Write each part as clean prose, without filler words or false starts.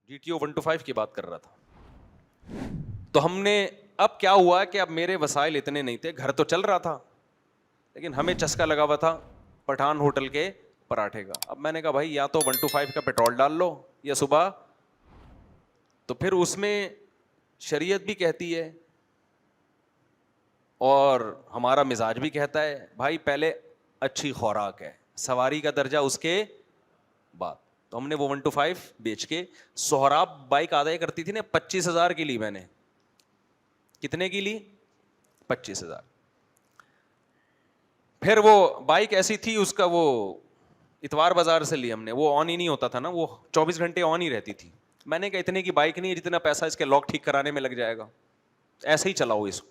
GTO 125 کی بات کر رہا تھا. تو ہم نے اب کیا ہوا کہ اب میرے وسائل اتنے نہیں تھے, گھر تو چل رہا تھا لیکن ہمیں چسکا لگا ہوا تھا پٹھان ہوٹل کے پراٹھے کا. اب میں نے کہا بھائی یا تو 125 کا پیٹرول ڈال لو یا صبح, تو پھر اس میں شریعت بھی کہتی ہے اور ہمارا مزاج بھی کہتا ہے بھائی پہلے اچھی خوراک ہے, سواری کا درجہ اس کے بعد. تو ہم نے وہ 125 بیچ کے, سہراب بائک آدھا کرتی تھی نا, 25,000 کی لی میں نے. کتنے کی لی؟ 25,000. پھر وہ بائک ایسی تھی, اس کا وہ اتوار بازار سے لی ہم نے, وہ آن ہی نہیں ہوتا تھا نا, وہ 24 گھنٹے آن ہی رہتی تھی. میں نے کہا اتنے کی بائک نہیں ہے جتنا پیسہ اس کے لاک ٹھیک کرانے میں لگ جائے گا, ایسے ہی چلاؤ اس کو.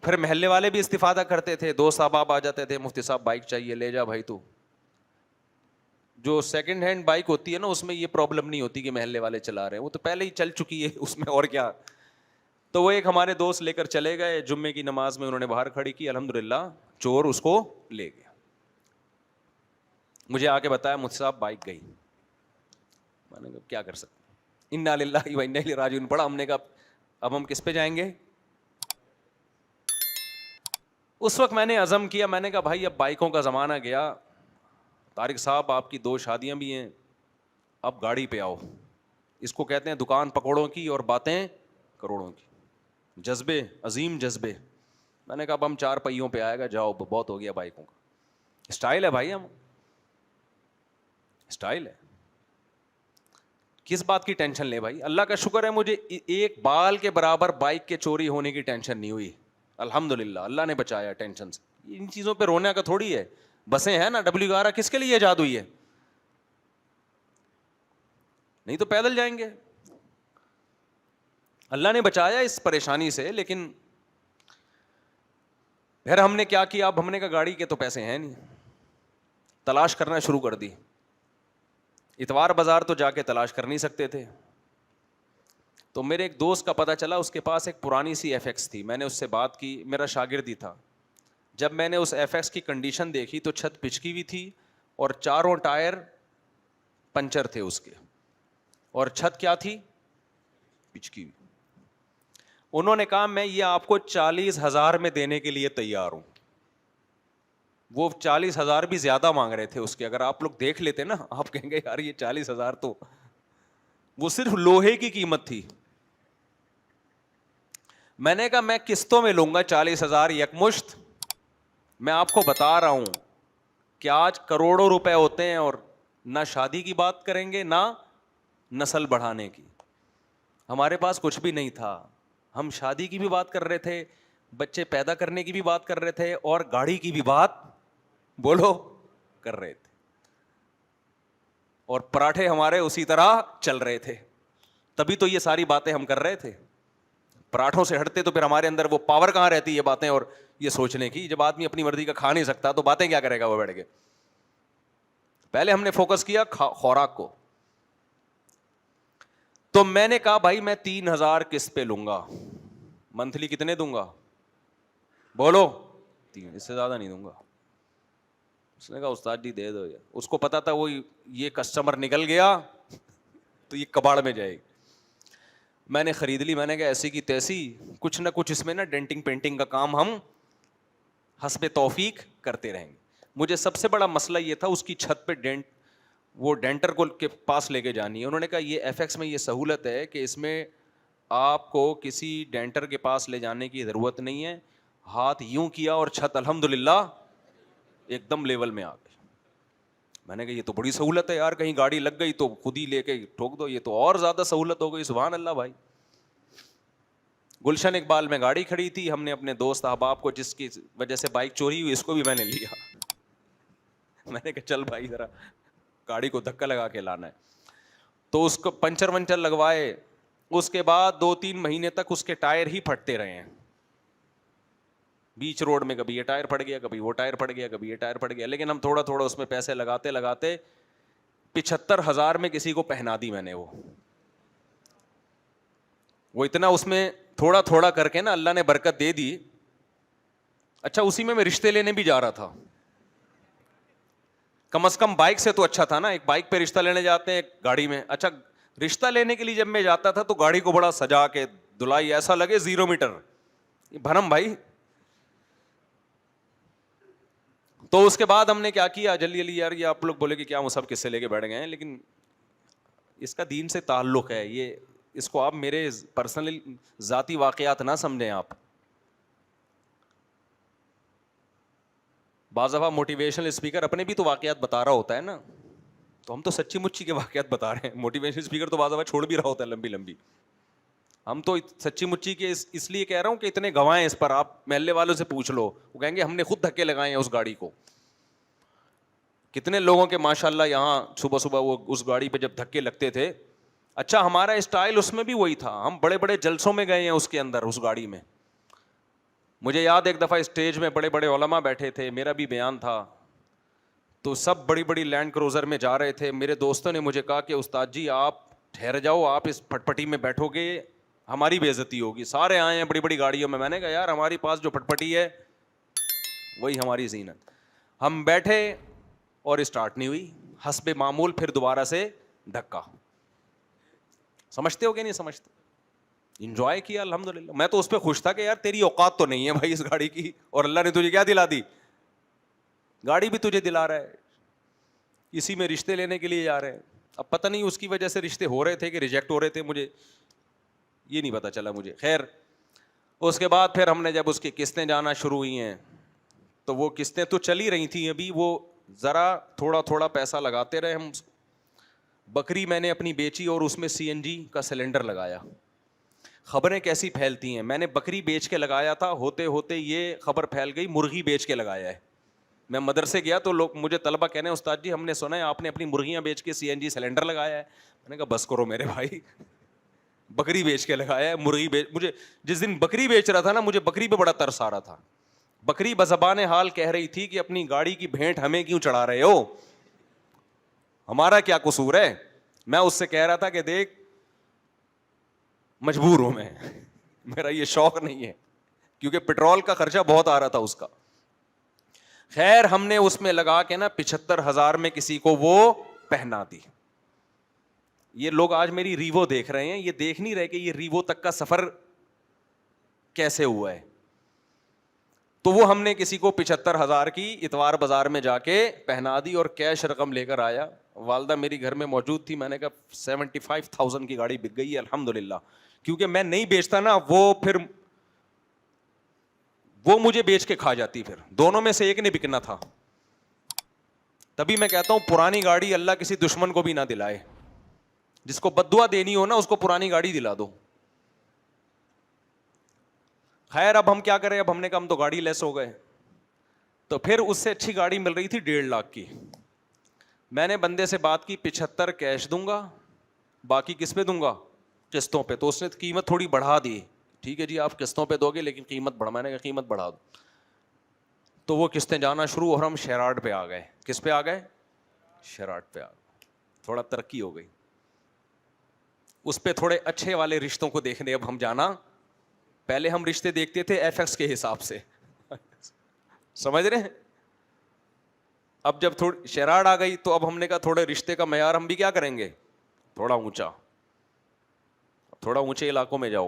پھر محلے والے بھی استفادہ کرتے تھے, دوست احباب آ جاتے تھے, مفتی صاحب بائک چاہیے, لے جا بھائی. تو جو سیکنڈ ہینڈ بائک ہوتی ہے نا, اس میں یہ پرابلم نہیں ہوتی کہ محلے والے چلا رہے ہیں, وہ تو پہلے ہی چل چکی ہے اس میں, اور کیا. تو وہ ایک ہمارے دوست لے کر چلے گئے, جمعے کی نماز میں انہوں نے باہر کھڑی کی, الحمدللہ چور اس کو لے گیا. مجھے آ کے بتایا مجھ صاحب بائک گئی. میں نے کہا کیا کر سکتے, انا للہ و انا الیہ راجعون پڑھا. ہم نے کہا اب ہم کس پہ جائیں گے. اس وقت میں نے عزم کیا, میں نے کہا بھائی اب بائکوں کا زمانہ گیا, طارق صاحب آپ کی 2 شادیاں بھی ہیں, اب گاڑی پہ آؤ. اس کو کہتے ہیں دکان پکوڑوں کی اور باتیں کروڑوں کی. جذبے, عظیم جذبے. میں نے کہا اب ہم 4 پہیوں پہ آئے گا, جاؤ بہت ہو گیا بائکوں کا. اسٹائل ہے بھائی, ہم اسٹائل ہے. کس بات کی ٹینشن لے بھائی. اللہ کا شکر ہے مجھے ایک بال کے برابر بائک کے چوری ہونے کی ٹینشن نہیں ہوئی, الحمدللہ. اللہ نے بچایا ٹینشن سے. ان چیزوں پہ رونے کا تھوڑی ہے. بسیں ہیں نا, WR کس کے لیے ایجاد ہوئی ہے, نہیں تو پیدل جائیں گے. اللہ نے بچایا اس پریشانی سے. لیکن پھر ہم نے کیا کیا, اب ہم نے کہا گاڑی کے تو پیسے ہیں نہیں, تلاش کرنا شروع کر دی. اتوار بازار تو جا کے تلاش کر نہیں سکتے تھے. تو میرے ایک دوست کا پتہ چلا, اس کے پاس ایک پرانی سی FX تھی. میں نے اس سے بات کی, میرا شاگرد ہی تھا. جب میں نے اس FX کی کنڈیشن دیکھی تو چھت پچکی ہوئی تھی اور چاروں ٹائر پنچر تھے اس کے, اور چھت کیا تھی, پچکی ہوئی. انہوں نے کہا میں یہ آپ کو 40,000 میں دینے کے لیے تیار ہوں. وہ 40,000 بھی زیادہ مانگ رہے تھے اس کے. اگر آپ لوگ دیکھ لیتے نا, آپ کہیں گے یار یہ 40,000 تو, وہ صرف لوہے کی قیمت تھی. میں نے کہا میں قسطوں میں لوں گا 40,000 یکمشت. میں آپ کو بتا رہا ہوں کہ آج کروڑوں روپے ہوتے ہیں اور نہ شادی کی بات کریں گے نہ نسل بڑھانے کی. ہمارے پاس کچھ بھی نہیں تھا. ہم شادی کی بھی بات کر رہے تھے, بچے پیدا کرنے کی بھی بات کر رہے تھے, اور گاڑی کی بھی بات بولو کر رہے تھے, اور پراٹھے ہمارے اسی طرح چل رہے تھے. تبھی تو یہ ساری باتیں ہم کر رہے تھے. پراٹھوں سے ہٹتے تو پھر ہمارے اندر وہ پاور کہاں رہتی ہے باتیں اور یہ سوچنے کی. جب آدمی اپنی مرضی کا کھا نہیں سکتا تو باتیں کیا کرے گا وہ بیٹھ کے. پہلے ہم نے فوکس کیا خوراک کو. تو میں نے کہا بھائی میں 3,000 قسط پہ لوں گا, منتھلی کتنے دوں گا بولو, 3, اس سے زیادہ نہیں دوں گا. اس نے کہا استاد جی دے دو. اس کو پتا تھا وہ یہ کسٹمر نکل گیا تو یہ کباڑ میں جائے گی. میں نے خرید لی. میں نے کہا ایسی کی تیسی, کچھ نہ کچھ اس میں نا ڈینٹنگ پینٹنگ کا کام ہم حسب توفیق کرتے رہیں گے. مجھے سب سے بڑا مسئلہ یہ تھا اس کی چھت پہ ڈینٹ, وہ ڈینٹر کو کے پاس لے کے جانی ہے. انہوں نے کہا یہ FX میں یہ سہولت ہے کہ اس میں آپ کو کسی ڈینٹر کے پاس لے جانے کی ضرورت نہیں ہے. ہاتھ یوں کیا اور چھت الحمدللہ ایک دم لیول میں آ گئی. میں نے کہا یہ تو بڑی سہولت ہے یار, کہیں گاڑی لگ گئی تو خود ہی لے کے ٹھوک دو, یہ تو اور زیادہ سہولت ہو گئی. سبحان اللہ بھائی. گلشن اقبال میں گاڑی کھڑی تھی, ہم نے اپنے دوست احباب کو, جس کی وجہ سے بائک چوری ہوئی, اس کو بھی میں نے لیا. میں نے کہا چل بھائی ذرا گاڑی کو دھکا لگا کے لانا ہے. تو اس کو پنچر ونچر لگوائے. اس کے بعد 2-3 مہینے تک اس کے ٹائر ہی پھٹتے رہے ہیں بیچ روڈ میں. کبھی یہ ٹائر پھٹ گیا, کبھی وہ ٹائر پھٹ گیا, کبھی یہ ٹائر پھٹ گیا. لیکن ہم تھوڑا تھوڑا اس میں پیسے لگاتے لگاتے 75,000 میں کسی کو پہنا دی میں نے. وہ اتنا اس میں تھوڑا تھوڑا کر کے نا اللہ نے برکت دے دی. اچھا اسی میں رشتے لینے بھی جا رہا تھا. کم از کم بائک سے تو اچھا تھا نا, ایک بائک پہ رشتہ لینے جاتے ہیں, ایک گاڑی میں. اچھا رشتہ لینے کے لیے جب میں جاتا تھا تو گاڑی کو بڑا سجا کے دھلائی ایسا لگے 0 میٹر. بھرم بھائی. تو اس کے بعد ہم نے کیا کیا, جلدی جلدی یار, یہ آپ لوگ بولے کہ کیا ہم سب قصے لے کے بیٹھ گئے ہیں, لیکن اس کا دین سے تعلق ہے. یہ اس کو آپ میرے پرسنل ذاتی واقعات نہ سمجھیں. آپ بعض دفعہ موٹیویشنل اسپیکر اپنے بھی تو واقعات بتا رہا ہوتا ہے نا, تو ہم تو سچی مچی کے واقعات بتا رہے ہیں. موٹیویشنل اسپیکر تو بعض دفعہ چھوڑ بھی رہا ہوتا ہے لمبی لمبی. ہم تو سچی مچی کے اس لیے کہہ رہا ہوں کہ اتنے گواہ ہیں اس پر, آپ محلے والوں سے پوچھ لو, وہ کہیں گے ہم نے خود دھکے لگائے ہیں اس گاڑی کو. کتنے لوگوں کے ماشاءاللہ یہاں صبح صبح وہ اس گاڑی پہ جب دھکے لگتے تھے. اچھا ہمارا اسٹائل اس میں بھی وہی تھا, ہم بڑے بڑے جلسوں میں گئے ہیں اس کے اندر, اس گاڑی میں. مجھے یاد ایک دفعہ اسٹیج میں بڑے بڑے علماء بیٹھے تھے, میرا بھی بیان تھا, تو سب بڑی بڑی لینڈ کروزر میں جا رہے تھے. میرے دوستوں نے مجھے کہا کہ استاد جی آپ ٹھہر جاؤ, آپ اس پٹ پٹی میں بیٹھو گے ہماری بے عزتی ہوگی. سارے آئے ہیں بڑی بڑی گاڑیوں میں. میں نے کہا یار ہمارے پاس جو پٹ پٹی ہے وہی ہماری زینت. ہم بیٹھے اور اسٹارٹ نہیں ہوئی, حسب معمول پھر دوبارہ سے دھکا. سمجھتے ہو کہ نہیں سمجھتے؟ انجوائے کیا الحمدللہ. میں تو اس پہ خوش تھا کہ یار تیری اوقات تو نہیں ہے بھائی اس گاڑی کی, اور اللہ نے تجھے کیا دلا دی, گاڑی بھی تجھے دلا رہا ہے. اسی میں رشتے لینے کے لیے جا رہے ہیں. اب پتہ نہیں اس کی وجہ سے رشتے ہو رہے تھے کہ ریجیکٹ ہو رہے تھے, مجھے یہ نہیں پتا چلا مجھے. خیر اس کے بعد پھر ہم نے جب اس کی قسطیں جانا شروع ہوئی ہیں, تو وہ قسطیں تو چلی رہی تھیں ابھی, وہ ذرا تھوڑا تھوڑا پیسہ لگاتے رہے ہم. بکری میں نے اپنی بیچی اور اس میں CNG کا سلنڈر لگایا. خبریں کیسی پھیلتی ہیں, میں نے بکری بیچ کے لگایا تھا, ہوتے ہوتے یہ خبر پھیل گئی مرغی بیچ کے لگایا ہے. میں مدرسے گیا تو لوگ مجھے طلبہ کہنے استاد جی ہم نے سنا ہے آپ نے اپنی مرغیاں بیچ کے CNG سلنڈر لگایا ہے. میں نے کہا بس کرو میرے بھائی, بکری بیچ کے لگایا ہے, مرغی بیچ. مجھے جس دن بکری بیچ رہا تھا نا, مجھے بکری پہ بڑا ترس آ رہا تھا. بکری بزبان حال کہہ رہی تھی کہ اپنی گاڑی کی بھینٹ ہمیں کیوں چڑھا رہے ہو, ہمارا کیا قصور ہے. میں اس سے کہہ رہا تھا کہ دیکھ مجبور ہوں میں, میرا یہ شوق نہیں ہے, کیونکہ پیٹرول کا خرچہ بہت آ رہا تھا اس کا. خیر ہم نے اس میں لگا کے نا 75,000 میں کسی کو وہ پہنا دی. یہ لوگ آج میری ریوو دیکھ رہے ہیں, یہ دیکھ نہیں رہے کہ یہ ریوو تک کا سفر کیسے ہوا ہے. تو وہ ہم نے کسی کو 75,000 کی اتوار بازار میں جا کے پہنا دی اور کیش رقم لے کر آیا. والدہ میری گھر میں موجود تھی. میں نے کہا 75,000 کی گاڑی بک گئی ہے الحمدللہ. کیونکہ میں نہیں بیچتا نا, وہ مجھے بیچ کے کھا جاتی, پھر دونوں میں سے ایک نے بکنا تھا. تبھی میں کہتا ہوں پرانی گاڑی اللہ کسی دشمن کو بھی نہ دلائے. جس کو بددعا دینی ہو نا اس کو پرانی گاڑی دلا دو. خیر اب ہم کیا کریں, اب ہم نے کہا ہم تو گاڑی لیس ہو گئے. تو پھر اس سے اچھی گاڑی مل رہی تھی 1.5 لاکھ کی. میں نے بندے سے بات کی 75 کیش دوں گا, باقی کس پہ دوں گا, قسطوں پہ. تو اس نے قیمت تھوڑی بڑھا دی. ٹھیک ہے جی آپ قسطوں پہ دو گے لیکن قیمت بڑھا. میں نے کہا قیمت بڑھا دو. تو وہ قسطیں جانا شروع, اور ہم شیراٹ پہ آ گئے. کس پہ آ گئے, شیراٹ پہ آ گئے. تھوڑا ترقی ہو گئی. اس پہ تھوڑے اچھے والے رشتوں کو دیکھنے اب ہم جانا. پہلے ہم رشتے دیکھتے تھے FX کے حساب سے, سمجھ رہے ہیں. اب جب تھوڑی شیراٹ آ گئی تو اب ہم نے کہا تھوڑے رشتے کا معیار ہم بھی کیا کریں گے, تھوڑا اونچا, تھوڑا اونچے علاقوں میں جاؤ.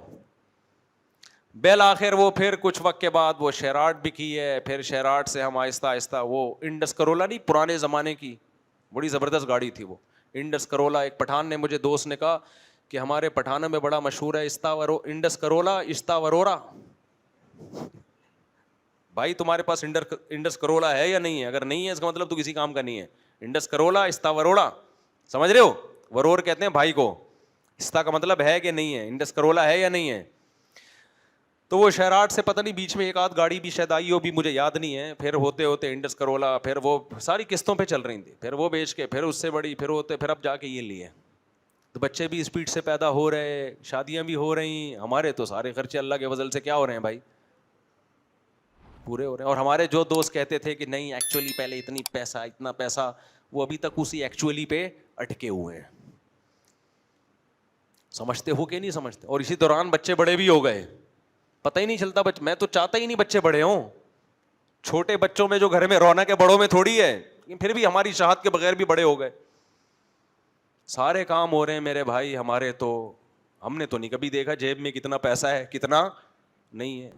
بالآخر وہ پھر کچھ وقت کے بعد وہ شیراٹ بھی کی ہے. پھر شیراٹ سے ہم آہستہ آہستہ وہ انڈس کرولا نہیں, پرانے زمانے کی بڑی زبردست گاڑی تھی وہ انڈس کرولا. ایک پٹھان نے مجھے دوست نے کہا کہ ہمارے پٹھانوں میں بڑا مشہور ہے انڈس کرولا استاورورا. بھائی تمہارے پاس انڈس کرولا ہے یا نہیں ہے؟ اگر نہیں ہے اس کا مطلب تو کسی کام کا نہیں ہے. انڈس کرولا استاوروڑا, سمجھ رہے ہو, ورور کہتے ہیں بھائی کو, استا کا مطلب ہے کہ نہیں ہے, انڈس کرولا ہے یا نہیں ہے. تو وہ شیراٹ سے پتہ نہیں بیچ میں ایک آدھ گاڑی بھی شاید آئی ہو, بھی مجھے یاد نہیں ہے. پھر ہوتے ہوتے انڈس کرولا, پھر وہ ساری قسطوں پہ چل رہی تھی, پھر وہ بیچ کے پھر اس سے بڑی, پھر ہوتے پھر اب جا کے یہ لیے. تو بچے بھی اسپیڈ سے پیدا ہو رہے, شادیاں بھی ہو رہی. ہمارے تو سارے خرچے اللہ کے فضل سے کیا ہو رہے ہیں بھائی, پورے ہو رہے ہیں. اور ہمارے جو دوست کہتے تھے کہ نہیں ایکچولی پہلے اتنا پیسہ, وہ ابھی تک اسی ایکچولی پہ اٹکے ہوئے ہیں. سمجھتے ہو کہ نہیں سمجھتے؟ اور اسی دوران بچے بڑے بھی ہو گئے, پتہ ہی نہیں چلتا. میں تو چاہتا ہی نہیں بچے بڑے ہوں. چھوٹے بچوں میں جو گھر میں رونق ہے بڑوں میں تھوڑی ہے, پھر بھی ہماری چاہت کے بغیر بھی بڑے ہو گئے. سارے کام ہو رہے ہیں میرے بھائی ہمارے, تو ہم نے تو نہیں کبھی دیکھا جیب میں کتنا پیسہ ہے کتنا نہیں ہے.